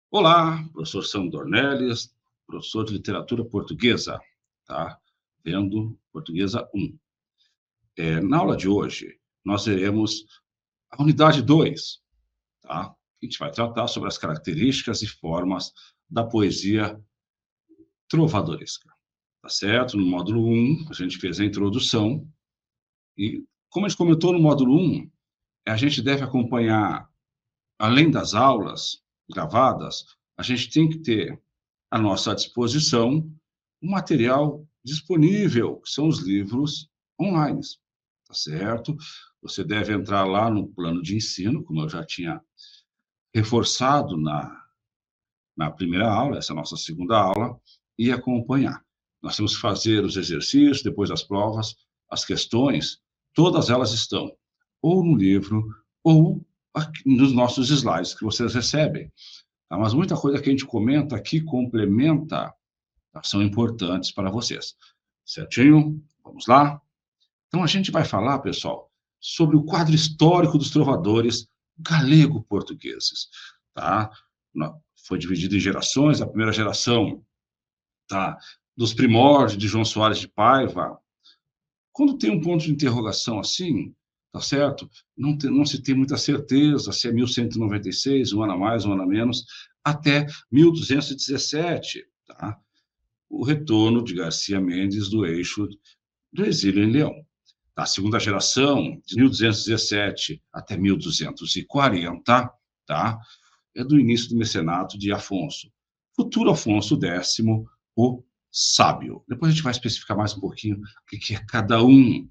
Olá, professor Sandro Dornelles, professor de literatura portuguesa, tá? Vendo Portuguesa 1. Na aula de hoje, nós veremos a unidade 2, tá? A gente vai tratar sobre as características e formas da poesia trovadoresca, tá certo? No módulo 1, a gente fez a introdução e, como a gente comentou no módulo 1, a gente deve acompanhar, além das aulas gravadas, a gente tem que ter à nossa disposição um material disponível, que são os livros online, tá certo? Você deve entrar lá no plano de ensino, como eu já tinha reforçado na primeira aula, essa é a nossa segunda aula, e acompanhar. Nós temos que fazer os exercícios, depois das provas, as questões, todas elas estão ou no livro ou aqui nos nossos slides que vocês recebem. Tá? Mas muita coisa que a gente comenta aqui complementa, tá? São importantes para vocês. Certinho? Vamos lá? Então, a gente vai falar, pessoal, sobre o quadro histórico dos trovadores galego-portugueses, tá? Foi dividido em gerações. A primeira geração, tá, dos primórdios de João Soares de Paiva. Quando tem um ponto de interrogação assim, tá certo? Não se tem muita certeza se é 1196, um ano a mais, um ano a menos, até 1217, tá? O retorno de Garcia Mendes do eixo do exílio em Leão. A segunda geração, de 1217 até 1240, tá? É do início do mecenato de Afonso, futuro Afonso X, o Sábio. Depois a gente vai especificar mais um pouquinho o que é cada um,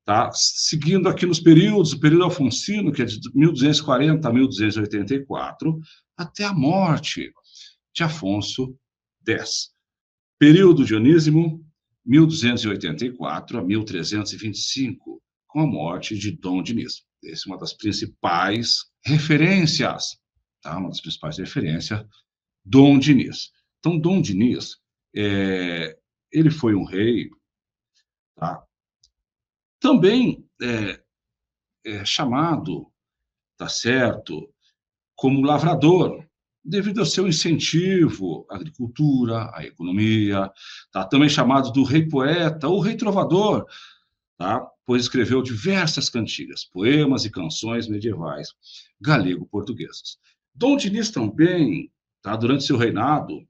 tá? Seguindo aqui nos períodos, o período alfonsino, que é de 1240 a 1284, até a morte de Afonso X. Período dionísimo, 1284 a 1325, com a morte de Dom Dinis. Essa é uma das principais referências, tá? Uma das principais referências, Dom Dinis. Então, Dom Dinis, ele foi um rei, tá? Também chamado, tá certo, como lavrador, devido ao seu incentivo à agricultura, à economia, tá? Também chamado do rei poeta ou rei trovador, tá? Pois escreveu diversas cantigas, poemas e canções medievais galego-portuguesas. Dom Dinis também, tá, durante seu reinado,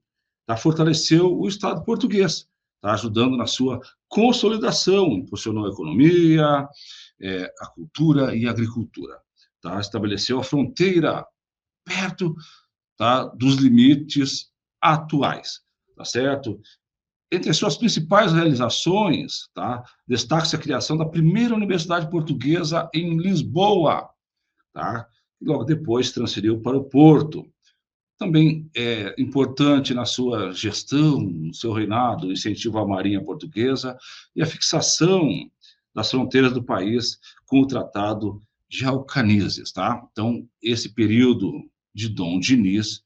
tá, fortaleceu o Estado português, tá, ajudando na sua consolidação, impulsionou a economia, a cultura e a agricultura, tá? Estabeleceu a fronteira perto, tá, dos limites atuais, tá certo? Entre as suas principais realizações, tá, destaca-se a criação da primeira universidade portuguesa em Lisboa, tá? E logo depois transferiu para o Porto. Também é importante na sua gestão, no seu reinado, o incentivo à marinha portuguesa e a fixação das fronteiras do país com o Tratado de Alcanísio, tá? Então, esse período de Dom Dinis,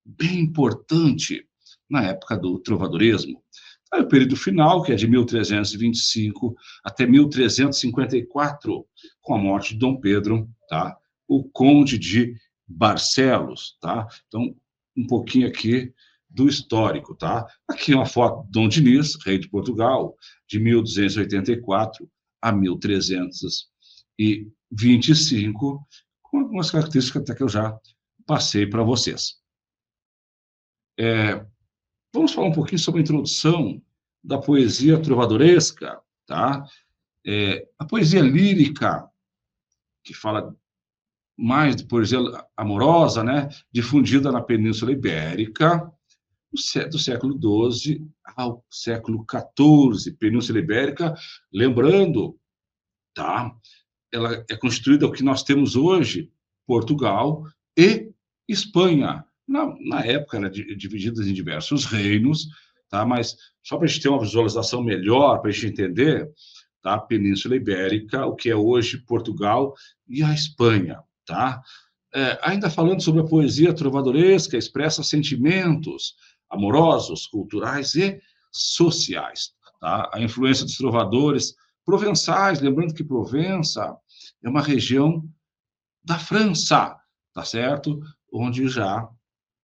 bem importante na época do trovadorismo. Aí o período final, que é de 1325 até 1354, com a morte de Dom Pedro, tá? O Conde de Barcelos, tá? Então, um pouquinho aqui do histórico, tá? Aqui uma foto de Dom Dinis, rei de Portugal, de 1284 a 1325, com algumas características até que eu já passei para vocês. Vamos falar um pouquinho sobre a introdução da poesia trovadoresca, tá? A poesia lírica, que fala mais de poesia amorosa, né? Difundida na Península Ibérica, do século XII ao século XIV. Península Ibérica, lembrando, tá? Ela é constituída o que nós temos hoje, Portugal e Espanha. Na época, era dividida em diversos reinos, tá? Mas só para a gente ter uma visualização melhor, para a gente entender, tá? A Península Ibérica, o que é hoje Portugal e a Espanha, tá? Ainda falando sobre a poesia trovadoresca, expressa sentimentos amorosos, culturais e sociais, tá? A influência dos trovadores provençais, lembrando que Provença é uma região da França, tá certo? Onde já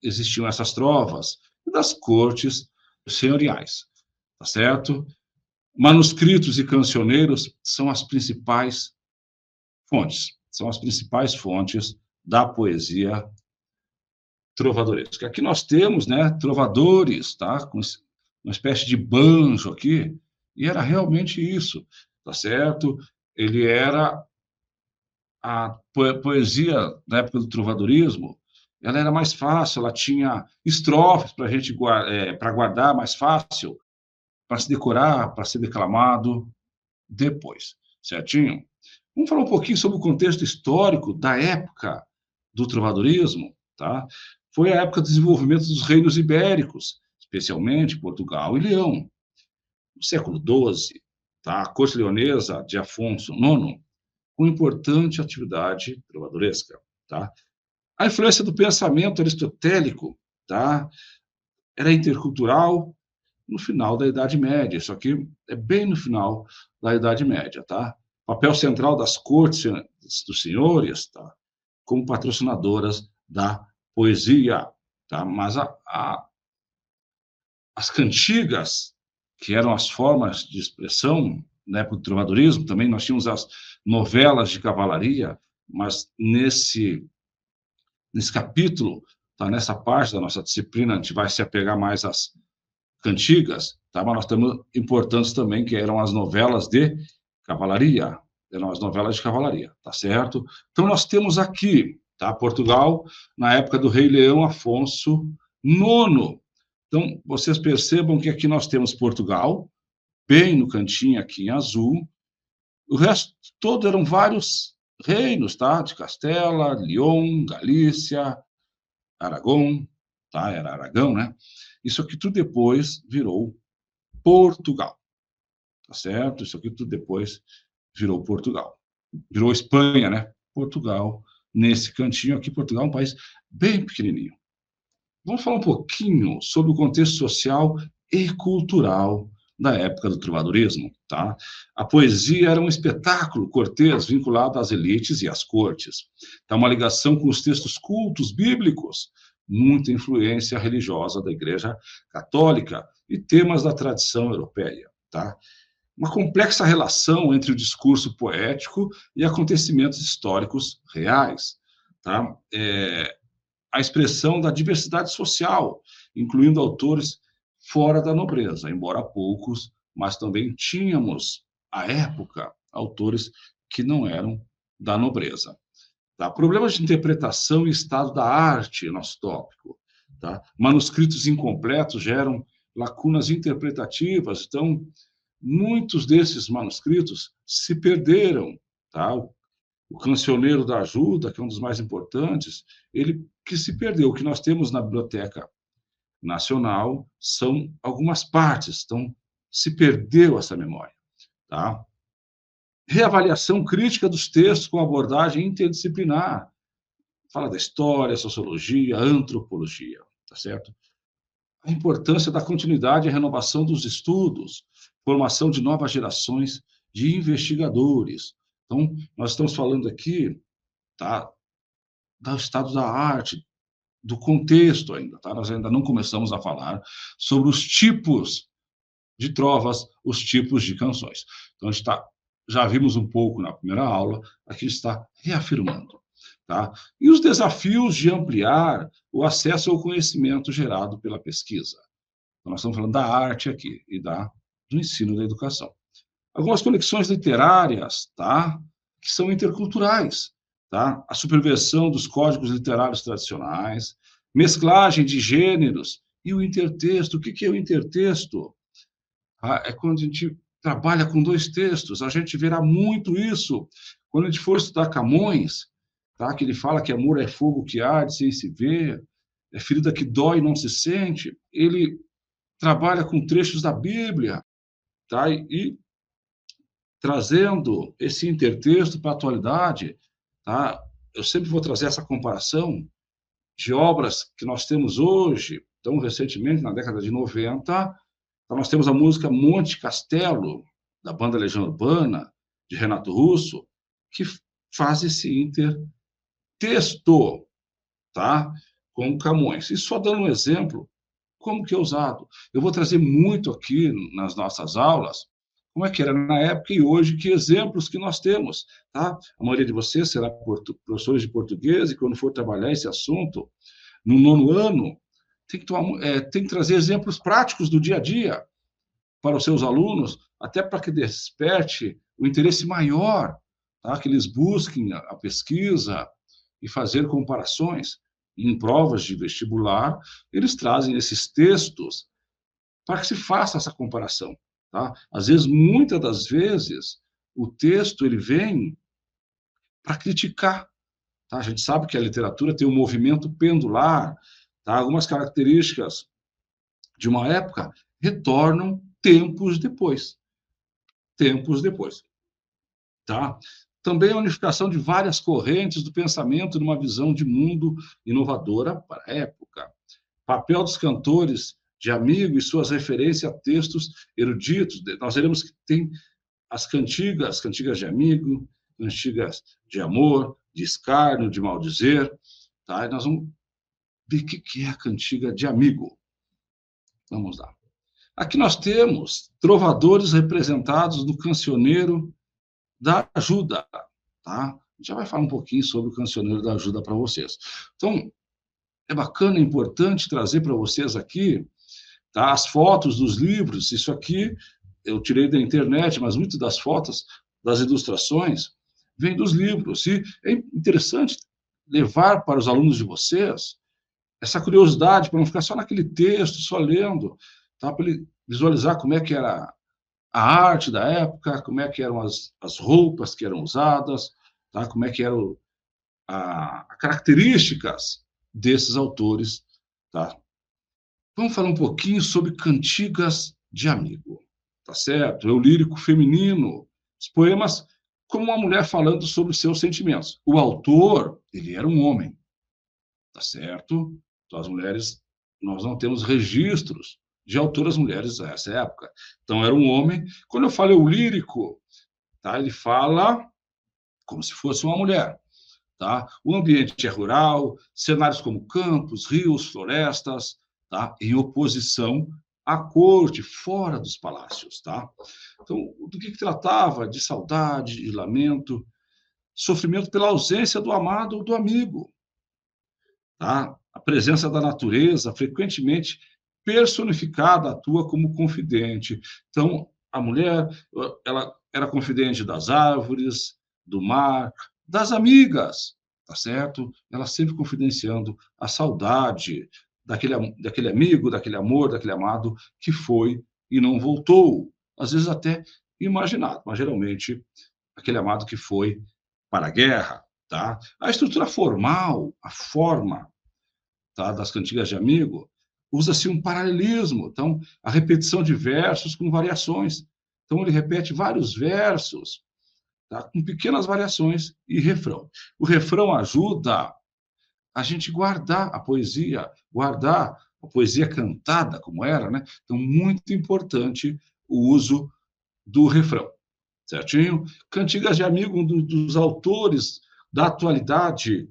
existiam essas trovas, e das cortes senhoriais, tá certo? Manuscritos e cancioneiros são as principais fontes da poesia trovadoresca. Aqui nós temos, né, trovadores, tá, com uma espécie de banjo aqui, e era realmente isso, tá certo? Ele era a poesia da época do trovadorismo, ela era mais fácil, ela tinha estrofes para a gente para guardar mais fácil, para se decorar, para ser declamado depois, certinho? Vamos falar um pouquinho sobre o contexto histórico da época do trovadorismo, tá? Foi a época do desenvolvimento dos reinos ibéricos, especialmente Portugal e Leão. No século XII, tá? A corte leonesa de Afonso IX, com importante atividade trovadoresca, tá? A influência do pensamento aristotélico, tá? Era intercultural no final da Idade Média, isso aqui é bem no final da Idade Média, tá? Papel central das cortes dos senhores, tá? Como patrocinadoras da poesia, tá? Mas as cantigas, que eram as formas de expressão na época do trovadorismo, também nós tínhamos as novelas de cavalaria, mas nesse capítulo, tá? Nessa parte da nossa disciplina, a gente vai se apegar mais às cantigas, tá? Mas nós temos importantes também, que eram as novelas de cavalaria, tá certo? Então, nós temos aqui, tá? Portugal, na época do rei Leão Afonso IX. Então, vocês percebam que aqui nós temos Portugal, bem no cantinho aqui em azul, o resto todo eram vários reinos, tá? De Castela, León, Galícia, Aragão, tá? Era Aragão, né? Isso aqui tudo depois virou Portugal, tá certo? Isso aqui tudo depois virou Portugal. Virou Espanha, né? Portugal, nesse cantinho aqui, Portugal é um país bem pequenininho. Vamos falar um pouquinho sobre o contexto social e cultural da época do trovadorismo, tá? A poesia era um espetáculo cortês vinculado às elites e às cortes. Tá, uma ligação com os textos cultos bíblicos, muita influência religiosa da Igreja Católica e temas da tradição europeia, tá? Uma complexa relação entre o discurso poético e acontecimentos históricos reais, tá? A expressão da diversidade social, incluindo autores fora da nobreza, embora poucos, mas também tínhamos, à época, autores que não eram da nobreza. Tá? Problemas de interpretação e estado da arte, nosso tópico. Tá? Manuscritos incompletos geram lacunas interpretativas, então, muitos desses manuscritos se perderam. Tá? O Cancioneiro da Ajuda, que é um dos mais importantes, ele que se perdeu. O que nós temos na Biblioteca Nacional são algumas partes, então se perdeu essa memória. Tá? Reavaliação crítica dos textos com abordagem interdisciplinar. Fala da história, sociologia, antropologia, tá certo? A importância da continuidade e renovação dos estudos, formação de novas gerações de investigadores. Então, nós estamos falando aqui, tá, do estado da arte, do contexto ainda, tá? Nós ainda não começamos a falar sobre os tipos de trovas, os tipos de canções. Então, já vimos um pouco na primeira aula, aqui está reafirmando. Tá? E os desafios de ampliar o acesso ao conhecimento gerado pela pesquisa. Então, nós estamos falando da arte aqui e do ensino da educação. Algumas conexões literárias, tá? Que são interculturais. Tá? A superversão dos códigos literários tradicionais, mesclagem de gêneros e o intertexto. O que é o intertexto? É quando a gente trabalha com dois textos. A gente verá muito isso quando a gente for estudar Camões, tá? Que ele fala que amor é fogo que arde sem se ver, é ferida que dói e não se sente. Ele trabalha com trechos da Bíblia, tá? E trazendo esse intertexto para a atualidade, tá? Eu sempre vou trazer essa comparação de obras que nós temos hoje, tão recentemente, na década de 90, então nós temos a música Monte Castelo, da banda Legião Urbana, de Renato Russo, que faz esse intertexto, tá? com Camões. E só dando um exemplo, como que é usado. Eu vou trazer muito aqui nas nossas aulas, como é que era na época e hoje, que exemplos que nós temos, tá? A maioria de vocês será professores de português e quando for trabalhar esse assunto, no 9º ano, tem que trazer exemplos práticos do dia a dia para os seus alunos, até para que desperte o interesse maior, tá? Que eles busquem a pesquisa e fazer comparações. Em provas de vestibular, eles trazem esses textos para que se faça essa comparação. Tá? Às vezes, muitas das vezes, o texto ele vem para criticar. Tá? A gente sabe que a literatura tem um movimento pendular, tá? Algumas características de uma época retornam tempos depois. Tempos depois. Tá? Também a unificação de várias correntes do pensamento numa visão de mundo inovadora para a época. Papel dos cantores de amigo e suas referências a textos eruditos. Nós veremos que tem as cantigas de amigo, cantigas de amor, de escárnio, de maldizer. Tá? E nós vamos ver o que é a cantiga de amigo. Vamos lá. Aqui nós temos trovadores representados no cancioneiro da ajuda, tá? A gente já vai falar um pouquinho sobre o cancioneiro da ajuda para vocês. Então, é bacana, é importante trazer para vocês aqui, tá? As fotos dos livros. Isso aqui eu tirei da internet, mas muitas das fotos, das ilustrações, vêm dos livros. E é interessante levar para os alunos de vocês essa curiosidade, para não ficar só naquele texto, só lendo, tá? Para ele visualizar como é que era a arte da época, como é que eram as roupas que eram usadas, tá? Como é que eram as características desses autores, tá? Vamos falar um pouquinho sobre cantigas de amigo, tá certo? É o lírico feminino, os poemas como uma mulher falando sobre seus sentimentos. O autor, ele era um homem, tá certo? Então, as mulheres, nós não temos registros de autoras mulheres nessa época. Então, era um homem. Quando eu falo o lírico, tá? Ele fala como se fosse uma mulher. Tá? O ambiente é rural, cenários como campos, rios, florestas, tá? Em oposição à corte, fora dos palácios. Tá? Então, do que tratava? De saudade, de lamento, sofrimento pela ausência do amado ou do amigo. Tá? A presença da natureza, frequentemente personificada, atua como confidente. Então, a mulher, ela era confidente das árvores, do mar, das amigas, tá certo? Ela sempre confidenciando a saudade daquele amigo, daquele amor, daquele amado que foi e não voltou. Às vezes até imaginado, mas geralmente aquele amado que foi para a guerra, tá? A estrutura formal, a forma, tá, das cantigas de amigo, usa-se um paralelismo, então, a repetição de versos com variações. Então, ele repete vários versos, tá, com pequenas variações e refrão. O refrão ajuda a gente guardar a poesia cantada, como era, né? Então, muito importante o uso do refrão, certinho? Cantigas de amigo, um dos autores da atualidade,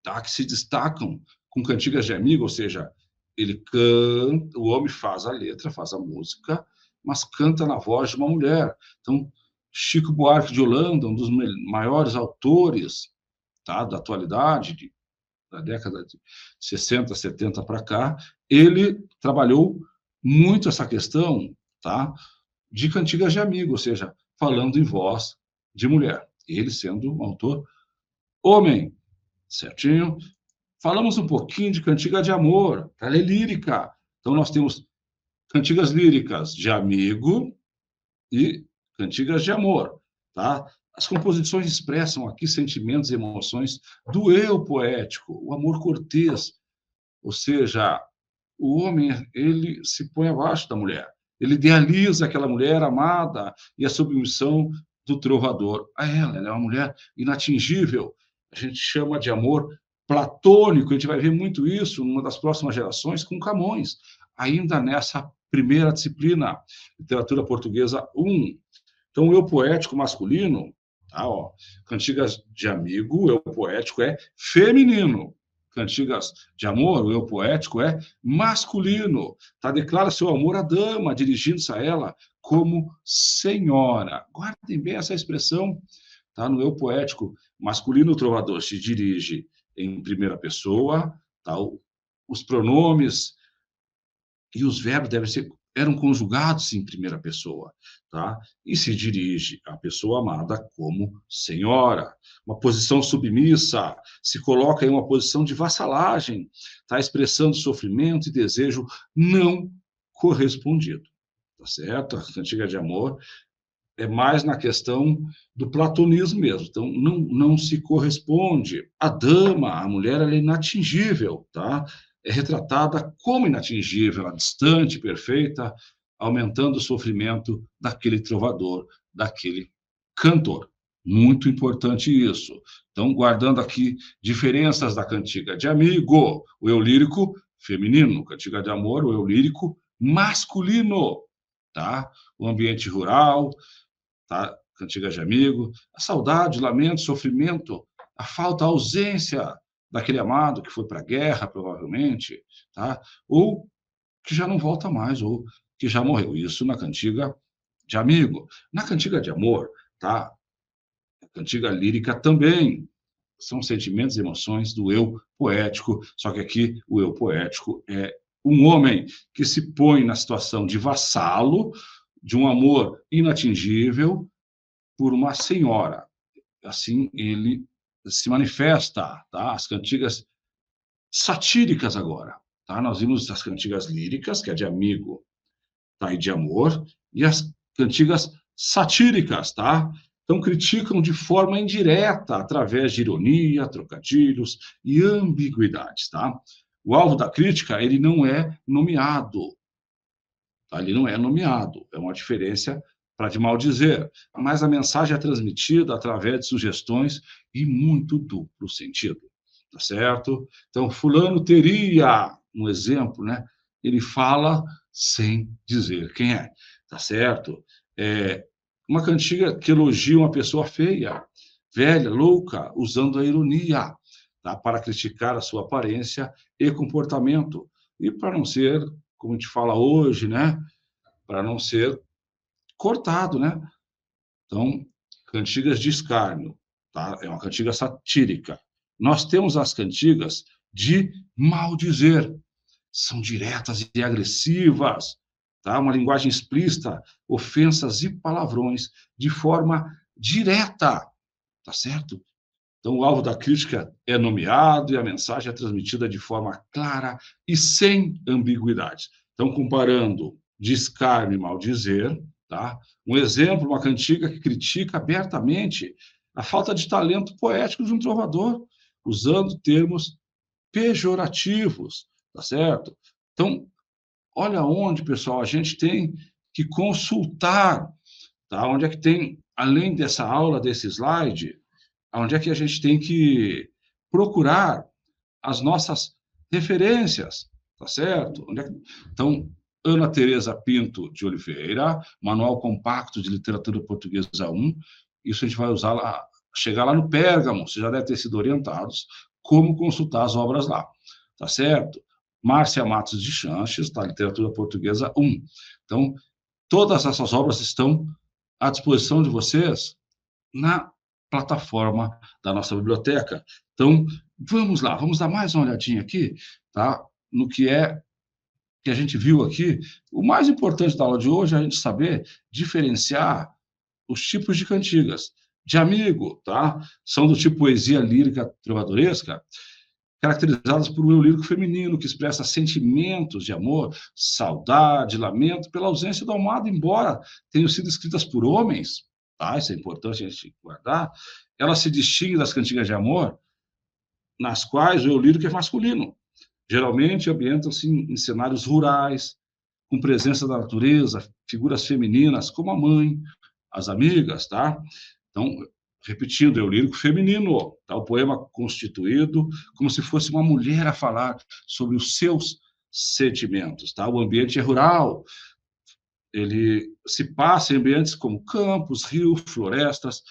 tá, que se destacam com cantigas de amigo, ou seja, ele canta, o homem faz a letra, faz a música, mas canta na voz de uma mulher. Então, Chico Buarque de Holanda, um dos maiores autores, tá, da atualidade, da década de 60, 70 para cá, ele trabalhou muito essa questão, tá, de cantigas de amigo, ou seja, falando em voz de mulher. Ele sendo um autor homem, certinho? Falamos um pouquinho de cantiga de amor, ela é lírica. Então, nós temos cantigas líricas de amigo e cantigas de amor, tá? As composições expressam aqui sentimentos e emoções do eu poético, o amor cortês, ou seja, o homem, ele se põe abaixo da mulher, ele idealiza aquela mulher amada e a submissão do trovador a ela. Ela é uma mulher inatingível, a gente chama de amor platônico. A gente vai ver muito isso numa das próximas gerações com Camões, ainda nessa primeira disciplina, literatura portuguesa 1. Então, o eu poético masculino, tá, ó, cantigas de amigo, o eu poético é feminino, cantigas de amor, o eu poético é masculino, tá? Declara seu amor à dama, dirigindo-se a ela como senhora. Guardem bem essa expressão, tá? No eu poético masculino, o trovador se dirige em primeira pessoa, tá? Os pronomes e os verbos eram conjugados em primeira pessoa, tá? E se dirige à pessoa amada como senhora. Uma posição submissa, se coloca em uma posição de vassalagem, tá? Expressando sofrimento e desejo não correspondido, tá certo? A cantiga de amor é mais na questão do platonismo mesmo. Então, não se corresponde. A dama, a mulher, ela é inatingível, tá? É retratada como inatingível, ela distante, perfeita, aumentando o sofrimento daquele trovador, daquele cantor. Muito importante isso. Então, guardando aqui diferenças da cantiga de amigo, o eu lírico feminino, cantiga de amor, o eu lírico masculino, tá? O ambiente rural, tá? Cantiga de amigo, a saudade, o lamento, o sofrimento, a falta, a ausência daquele amado que foi para a guerra, provavelmente, tá? Ou que já não volta mais, ou que já morreu. Isso na cantiga de amigo. Na cantiga de amor, tá? A cantiga lírica também são sentimentos e emoções do eu poético, só que aqui o eu poético é um homem que se põe na situação de vassalo, de um amor inatingível, por uma senhora. Assim ele se manifesta, tá? As cantigas satíricas agora, tá? Nós vimos as cantigas líricas, que é de amigo, tá? E de amor, e as cantigas satíricas, tá? Então criticam de forma indireta, através de ironia, trocadilhos e ambiguidades, tá? O alvo da crítica, ele não é nomeado, tá? Ele não é nomeado, é uma diferença para de mal dizer, mas a mensagem é transmitida através de sugestões e muito duplo sentido, tá certo? Então, fulano teria, um exemplo, né? Ele fala sem dizer quem é, tá certo? É uma cantiga que elogia uma pessoa feia, velha, louca, usando a ironia, tá? Para criticar a sua aparência e comportamento, e para não ser, como a gente fala hoje, né? Para não ser cortado, né? Então, cantigas de escárnio, tá? É uma cantiga satírica. Nós temos as cantigas de maldizer, são diretas e agressivas, tá? Uma linguagem explícita, ofensas e palavrões de forma direta, tá certo? Então, o alvo da crítica é nomeado e a mensagem é transmitida de forma clara e sem ambiguidade. Então, comparando de escárnio e maldizer, tá? Um exemplo, uma cantiga que critica abertamente a falta de talento poético de um trovador, usando termos pejorativos, tá certo? Então, olha onde, pessoal, a gente tem que consultar, tá? Onde é que tem, além dessa aula, desse slide, onde é que a gente tem que procurar as nossas referências, tá certo? Então, Ana Teresa Pinto de Oliveira, Manual Compacto de Literatura Portuguesa 1, isso a gente vai usar lá, chegar lá no Pérgamo, você já deve ter sido orientados como consultar as obras lá, tá certo? Márcia Matos de Sanches, tá? Literatura Portuguesa 1. Então, todas essas obras estão à disposição de vocês na plataforma da nossa biblioteca. Então, vamos lá, vamos dar mais uma olhadinha aqui, tá? No que a gente viu aqui. O mais importante da aula de hoje é a gente saber diferenciar os tipos de cantigas. De amigo, tá? São do tipo poesia lírica trovadoresca, caracterizadas por um eu lírico feminino que expressa sentimentos de amor, saudade, lamento pela ausência do amado, embora tenham sido escritas por homens, tá? Isso é importante a gente guardar. Ela se distingue das cantigas de amor, nas quais o eu lírico é masculino. Geralmente ambientam-se em cenários rurais, com presença da natureza, figuras femininas, como a mãe, as amigas, tá? Então, repetindo, é o lírico feminino, tá? O poema constituído como se fosse uma mulher a falar sobre os seus sentimentos, tá? O ambiente é rural, ele se passa em ambientes como campos, rios, florestas,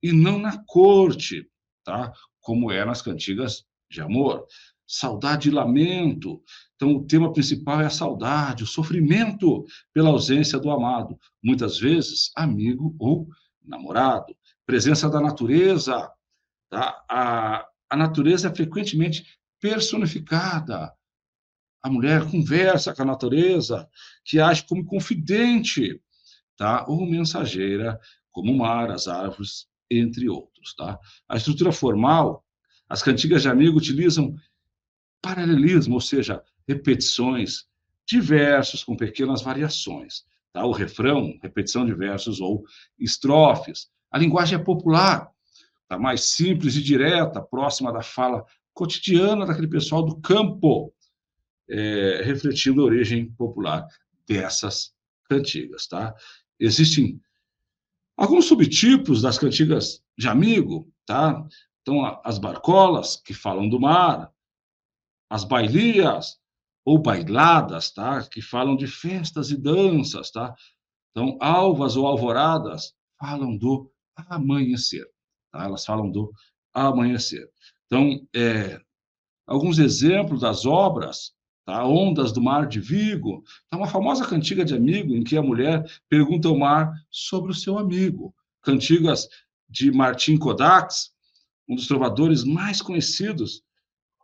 e não na corte, tá? Como é nas cantigas de amor, saudade e lamento. Então, o tema principal é a saudade, o sofrimento pela ausência do amado, muitas vezes amigo ou namorado. Presença da natureza, tá? A natureza é frequentemente personificada. A mulher conversa com a natureza, que age como confidente, tá? Ou mensageira, como o mar, as árvores, entre outros, tá? A estrutura formal, as cantigas de amigo utilizam paralelismo, ou seja, repetições de versos com pequenas variações, tá? O refrão, repetição de versos ou estrofes. A linguagem é popular, tá? Mais simples e direta, próxima da fala cotidiana daquele pessoal do campo, refletindo a origem popular dessas cantigas, tá? Existem alguns subtipos das cantigas de amigo, tá? Então, as barcolas, que falam do mar, as bailias ou bailadas, tá? Que falam de festas e danças, tá? Então, alvas ou alvoradas falam do amanhecer, tá? Elas falam do amanhecer. Então, alguns exemplos das obras, tá? Ondas do Mar de Vigo, tá? Uma famosa cantiga de amigo em que a mulher pergunta ao mar sobre o seu amigo. Cantigas de Martim Codax, um dos trovadores mais conhecidos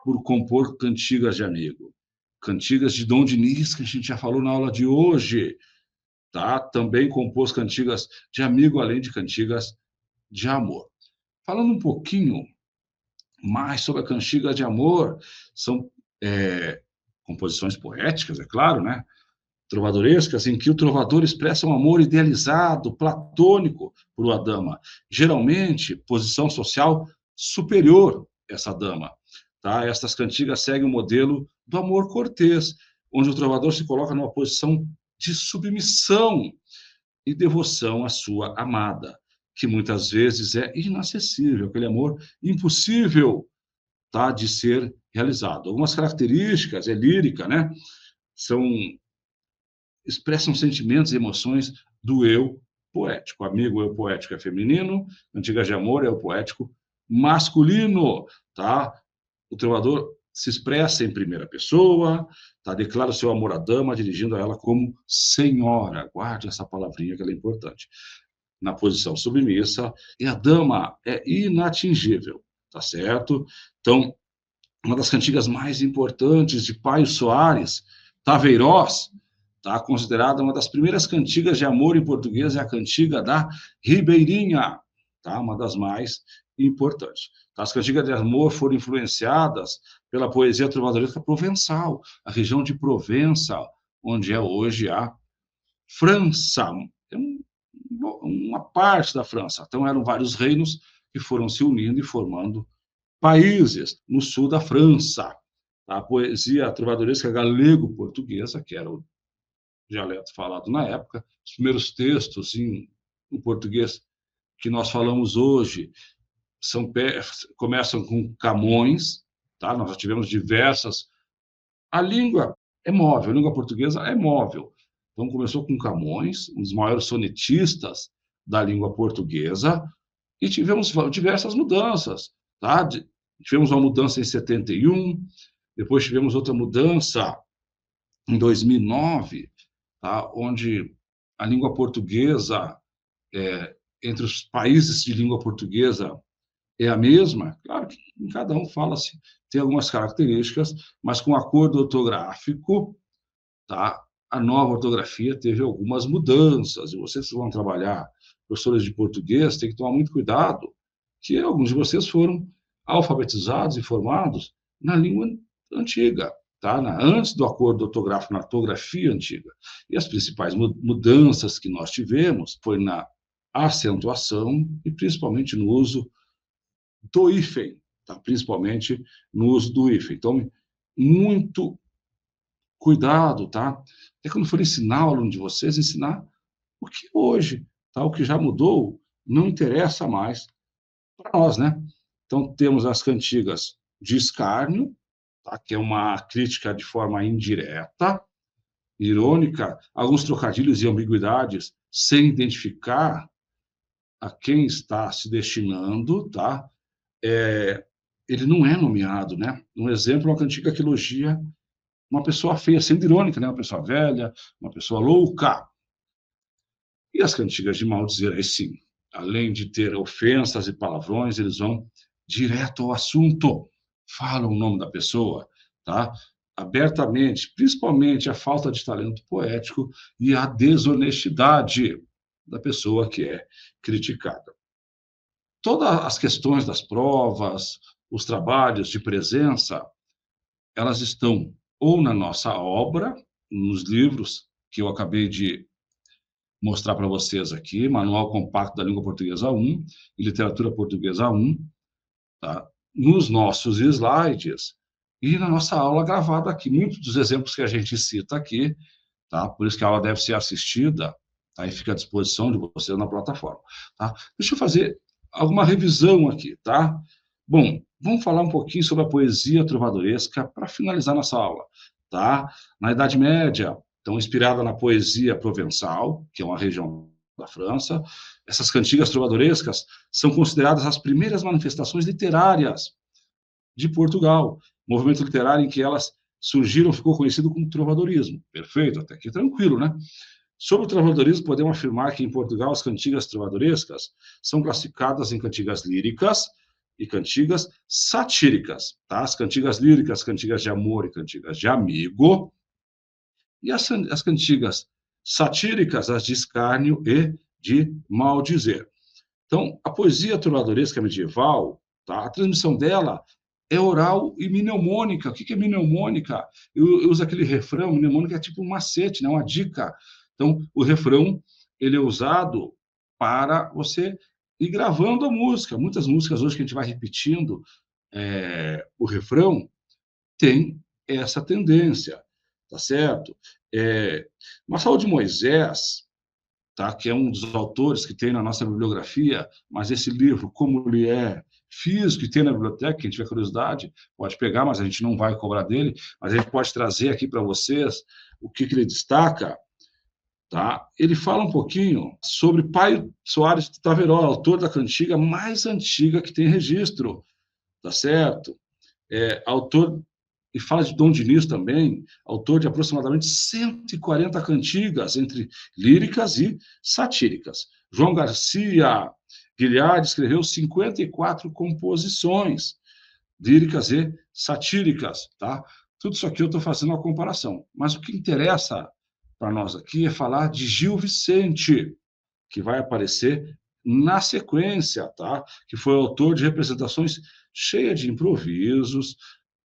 por compor cantigas de amigo. Cantigas de Dom Diniz, que a gente já falou na aula de hoje, tá? Também compôs cantigas de amigo, além de cantigas de amor. Falando um pouquinho mais sobre a cantiga de amor, são composições poéticas, é claro, né? Trovadorescas, em que o trovador expressa um amor idealizado, platônico, por uma dama, geralmente posição social superior a essa dama. Tá? Estas cantigas seguem o modelo do amor cortês, onde o trovador se coloca numa posição de submissão e devoção à sua amada, que muitas vezes é inacessível, aquele amor impossível, tá, de ser realizado. Algumas características, lírica, né? São expressam sentimentos e emoções do eu poético. Amigo, eu poético é feminino, cantiga de amor é o poético masculino, tá? O trovador se expressa em primeira pessoa, tá? Declara o seu amor à dama, dirigindo a ela como senhora. Guarde essa palavrinha que ela é importante. Na posição submissa, e a dama é inatingível, tá certo? Então, uma das cantigas mais importantes de Paio Soares, Taveirós, tá? Considerada uma das primeiras cantigas de amor em português, é a cantiga da Ribeirinha, tá? Uma das mais importantes. As cantigas de amor foram influenciadas pela poesia trovadoresca provençal, a região de Provença, onde é hoje a França, uma parte da França. Então, eram vários reinos que foram se unindo e formando países no sul da França. A poesia trovadoresca galego-portuguesa, que era o dialeto falado na época, os primeiros textos em português que nós falamos hoje começam com Camões, tá? Nós já tivemos diversas. A língua é móvel, a língua portuguesa é móvel. Então, começou com Camões, um dos maiores sonetistas da língua portuguesa, e tivemos diversas mudanças, tá? Tivemos uma mudança em 71, depois tivemos outra mudança em 2009, tá? Onde a língua portuguesa, entre os países de língua portuguesa, é a mesma. Claro que em cada um fala-se, tem algumas características, mas com acordo ortográfico, tá? A nova ortografia teve algumas mudanças, e vocês que vão trabalhar, professores de português, tem que tomar muito cuidado, que alguns de vocês foram alfabetizados e formados na língua antiga, tá? Antes do acordo ortográfico, na ortografia antiga. E as principais mudanças que nós tivemos foi na acentuação e principalmente no uso do hífen, tá? Principalmente no uso do hífen. Então, muito cuidado, tá? Até quando for ensinar o aluno de vocês, ensinar o que hoje, tá? O que já mudou, não interessa mais para nós, né? Então, temos as cantigas de escárnio, tá? Que é uma crítica de forma indireta, irônica, alguns trocadilhos e ambiguidades sem identificar a quem está se destinando, tá? ele não é nomeado, né? Um exemplo é uma cantiga que elogia uma pessoa feia, sendo irônica, né? Uma pessoa velha, uma pessoa louca. E as cantigas de maldizer, aí sim, além de ter ofensas e palavrões, eles vão direto ao assunto, falam o nome da pessoa, tá? Abertamente, principalmente a falta de talento poético e a desonestidade da pessoa que é criticada. Todas as questões das provas, os trabalhos de presença, elas estão ou na nossa obra, nos livros que eu acabei de mostrar para vocês aqui, Manual Compacto da Língua Portuguesa 1 e Literatura Portuguesa 1, tá? Nos nossos slides e na nossa aula gravada aqui. Muitos dos exemplos que a gente cita aqui, tá? Por isso que a aula deve ser assistida, tá? E fica à disposição de vocês na plataforma, tá? Deixa eu fazer alguma revisão aqui, tá? Bom, vamos falar um pouquinho sobre a poesia trovadoresca para finalizar nossa aula, tá? Na Idade Média, então, inspirada na poesia provençal, que é uma região da França, essas cantigas trovadorescas são consideradas as primeiras manifestações literárias de Portugal. O movimento literário em que elas surgiram ficou conhecido como trovadorismo. Perfeito, até aqui tranquilo, né? Sobre o trovadorismo, podemos afirmar que em Portugal as cantigas trovadorescas são classificadas em cantigas líricas e cantigas satíricas, tá? As cantigas líricas, cantigas de amor e cantigas de amigo, e as cantigas satíricas, as de escárnio e de maldizer. Então, a poesia trovadoresca medieval, tá? A transmissão dela é oral e mnemônica. O que é mnemônica? Eu uso aquele refrão, mnemônica é tipo um macete, né? Uma dica. Então, o refrão, ele é usado para você ir gravando a música. Muitas músicas hoje que a gente vai repetindo o refrão, tem essa tendência, tá certo? Marçal de Moisés, tá? Que é um dos autores que tem na nossa bibliografia, mas esse livro, como ele é físico e tem na biblioteca, quem tiver curiosidade, pode pegar, mas a gente não vai cobrar dele, mas a gente pode trazer aqui para vocês o que ele destaca, tá? Ele fala um pouquinho sobre Paio Soares de Taverola, autor da cantiga mais antiga que tem registro, tá certo? Autor, e fala de Dom Diniz também, autor de aproximadamente 140 cantigas, entre líricas e satíricas. João Garcia Guilhard escreveu 54 composições, líricas e satíricas, tá? Tudo isso aqui eu estou fazendo uma comparação. Mas o que interessa para nós aqui é falar de Gil Vicente, que vai aparecer na sequência, tá? Que foi autor de representações cheias de improvisos,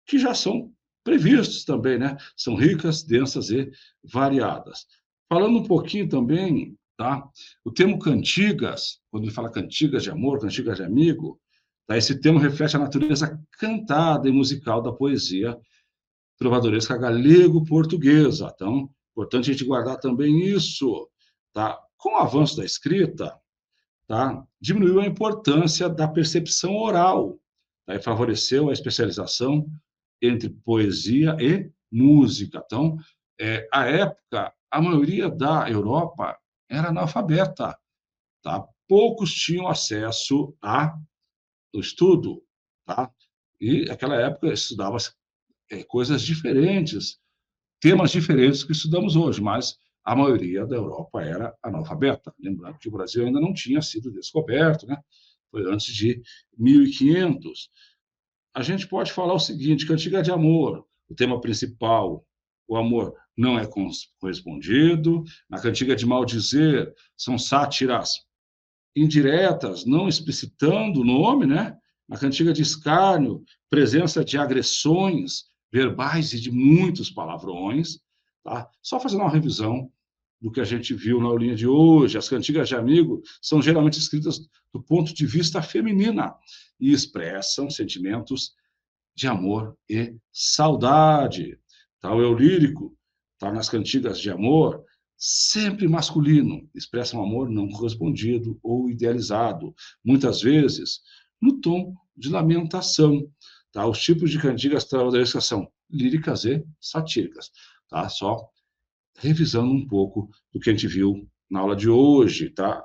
que já são previstos também, né? São ricas, densas e variadas. Falando um pouquinho também, tá? O termo cantigas, quando ele fala cantigas de amor, cantigas de amigo, tá? Esse termo reflete a natureza cantada e musical da poesia trovadoresca galego-portuguesa. Então, importante a gente guardar também isso, tá? Com o avanço da escrita, tá? Diminuiu a importância da percepção oral, tá? E favoreceu a especialização entre poesia e música. Então, à época, a maioria da Europa era analfabeta, tá? Poucos tinham acesso ao estudo, tá? E naquela época estudava coisas diferentes, temas diferentes que estudamos hoje, mas a maioria da Europa era analfabeta. Lembrando que o Brasil ainda não tinha sido descoberto, né? Foi antes de 1500. A gente pode falar o seguinte: cantiga de amor, o tema principal, o amor não é correspondido. Na cantiga de maldizer, são sátiras indiretas, não explicitando o nome, né? Na cantiga de escárnio, presença de agressões verbais e de muitos palavrões, tá? Só fazendo uma revisão do que a gente viu na aulinha de hoje. As cantigas de amigo são geralmente escritas do ponto de vista feminina e expressam sentimentos de amor e saudade. Tá? O eu lírico tá nas cantigas de amor, sempre masculino, expressa um amor não correspondido ou idealizado, muitas vezes no tom de lamentação. Tá? Os tipos de cantigas trovadorescas são líricas e satíricas. Tá? Só revisando um pouco do que a gente viu na aula de hoje. Tá?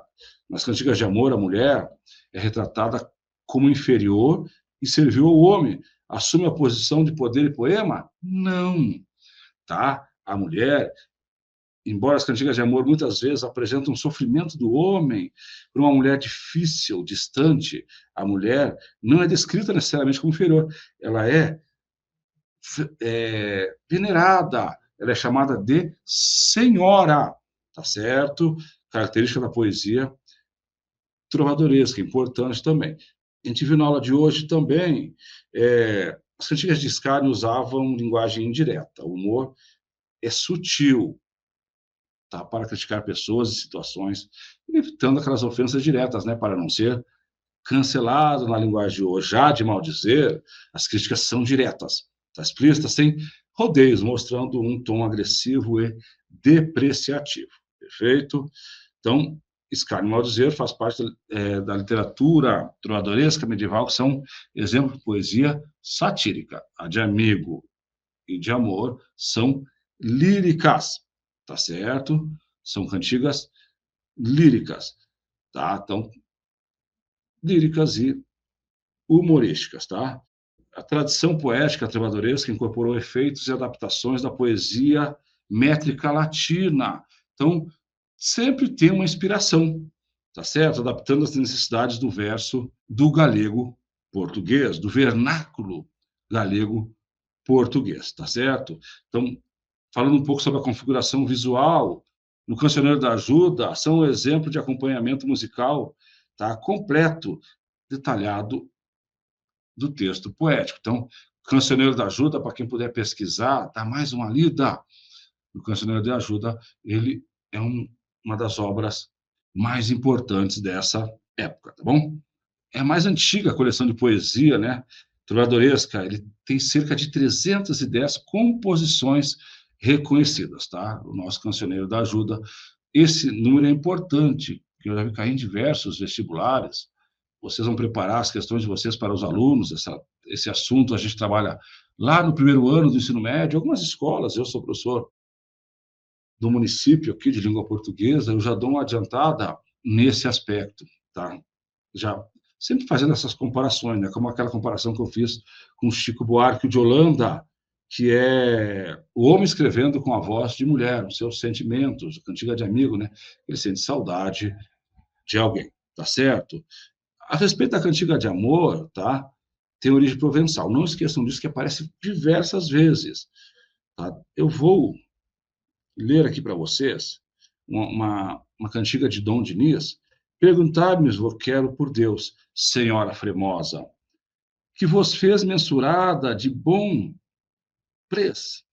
Nas cantigas de amor, a mulher é retratada como inferior e serviu ao homem, assume a posição de poder e poema? Não, tá? A mulher, embora as cantigas de amor muitas vezes apresentam o sofrimento do homem por uma mulher difícil, distante, a mulher não é descrita necessariamente como inferior, ela é venerada, ela é chamada de senhora, tá certo? Característica da poesia trovadoresca, importante também. A gente viu na aula de hoje também, as cantigas de escárnio usavam linguagem indireta, o humor é sutil, tá? Para criticar pessoas e situações, evitando aquelas ofensas diretas, né? Para não ser cancelado na linguagem de hoje. Já de maldizer, as críticas são diretas, tá? Explícitas, sem rodeios, mostrando um tom agressivo e depreciativo. Perfeito? Então, escárnio e maldizer faz parte da literatura trovadoresca medieval, que são exemplos de poesia satírica. A de amigo e de amor são líricas, tá certo? São cantigas líricas, tá? Então, líricas e humorísticas, tá? A tradição poética trovadoresca incorporou efeitos e adaptações da poesia métrica latina. Então, sempre tem uma inspiração, tá certo? Adaptando as necessidades do verso do galego português, do vernáculo galego português, tá certo? Então, falando um pouco sobre a configuração visual, no Cancioneiro da Ajuda, são um exemplo de acompanhamento musical, tá? Completo, detalhado do texto poético. Então, Cancioneiro da Ajuda, para quem puder pesquisar, dá mais uma lida. O Cancioneiro de Ajuda, ele é uma das obras mais importantes dessa época, tá bom? É a mais antiga coleção de poesia, né? Trovadoresca. Ele tem cerca de 310 composições reconhecidas, tá? O nosso Cancioneiro da Ajuda. Esse número é importante, porque eu já vi cair em diversos vestibulares. Vocês vão preparar as questões de vocês para os alunos, esse assunto a gente trabalha lá no primeiro ano do ensino médio, algumas escolas, eu sou professor do município aqui de língua portuguesa, eu já dou uma adiantada nesse aspecto, tá? Já sempre fazendo essas comparações, né? Como aquela comparação que eu fiz com Chico Buarque de Holanda, que é o homem escrevendo com a voz de mulher, os seus sentimentos, cantiga de amigo, né? Ele sente saudade de alguém, tá certo? A respeito da cantiga de amor, tá? Tem origem provençal. Não esqueçam disso, que aparece diversas vezes, tá? Eu vou ler aqui para vocês uma cantiga de Dom Diniz. Perguntar-me vos quero por Deus, senhora fremosa, que vos fez mensurada de bom preço,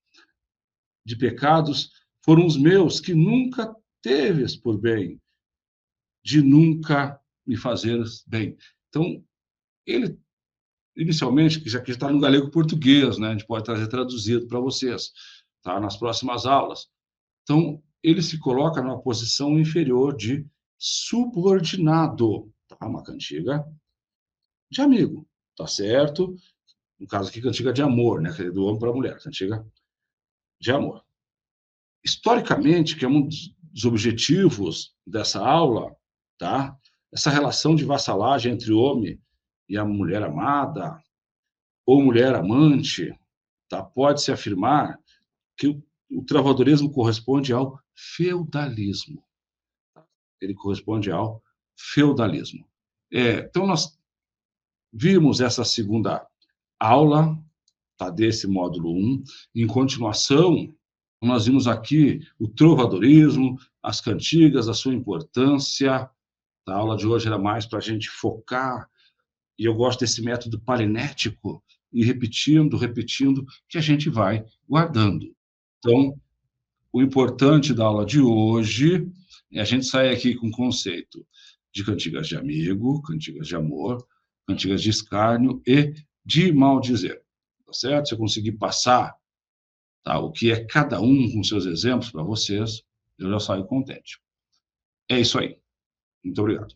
de pecados foram os meus, que nunca teves por bem, de nunca me fazeres bem. Então, ele, inicialmente, já que está no galego português, né, a gente pode trazer traduzido para vocês, tá, nas próximas aulas. Então, ele se coloca numa posição inferior de subordinado, tá? Uma cantiga de amigo, tá certo? No caso aqui, cantiga de amor, né? Do homem para a mulher, cantiga de amor. Historicamente, que é um dos objetivos dessa aula, tá? Essa relação de vassalagem entre o homem e a mulher amada, ou mulher amante, tá? Pode-se afirmar que o travadorismo corresponde ao feudalismo. Ele corresponde ao feudalismo. Então, nós vimos essa segunda aula, tá, desse módulo 1. Em continuação, nós vimos aqui o trovadorismo, as cantigas, a sua importância. A aula de hoje era mais para a gente focar, e eu gosto desse método palinético, e repetindo, repetindo, que a gente vai guardando. Então, o importante da aula de hoje é a gente sair aqui com o conceito de cantigas de amigo, cantigas de amor, cantigas de escárnio e de maldizer. Tá certo? Se eu conseguir passar, tá, o que é cada um com seus exemplos para vocês, eu já saio contente. É isso aí. Muito obrigado.